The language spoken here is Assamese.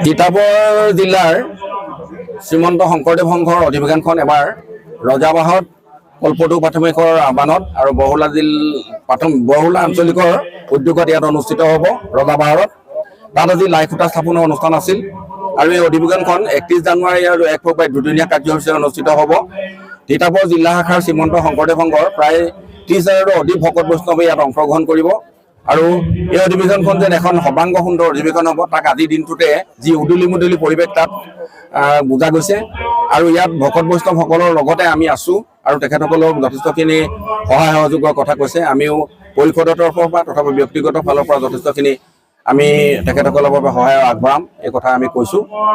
তিতাবৰ জিলাৰ শ্ৰীমন্ত শংকৰদেৱ সংঘৰ অধিৱেশনখন এবাৰ ৰজাবাহত কল্পতৰু প্ৰাথমিকৰ আহ্বানত আৰু বৰহুলা আঞ্চলিকৰ উদ্যোগত ইয়াত অনুষ্ঠিত হ'ব ৰজাবাহত। তাত আজি লাই খুঁটা স্থাপনৰ অনুষ্ঠান আছিল আৰু এই অধিৱেশনখন 31 জানুৱাৰী আৰু 1 ফেব্ৰুৱাৰীত দুদিনীয়া কাৰ্যসূচীৰে অনুষ্ঠিত হ'ব। তিতাবৰ জিলা শাখাৰ শ্ৰীমন্ত শংকৰদেৱ সংঘৰ প্ৰায় 30,000ৰো অধিক ভকত বৈষ্ণৱে ইয়াত অংশগ্ৰহণ কৰিব আৰু এই অধিৱেশনখন যেন এখন সৰ্বাংগ সুন্দৰ অধিৱেশন হ'ব তাক আজিৰ দিনটোতে যি উদুলি মুদুলি পৰিৱেশ তাত বুজা গৈছে আৰু ইয়াত ভকত বৈষ্ণৱসকলৰ লগতে আমি আছোঁ আৰু তেখেতসকলৰ যথেষ্টখিনি সহায় সহযোগৰ কথা কৈছে। আমিও পৰিষদৰ তৰফৰ পৰা তথা ব্যক্তিগত ফালৰ পৰা যথেষ্টখিনি আমি তেখেতসকলৰ বাবে সহায় আগবঢ়াম এই কথা আমি কৈছোঁ।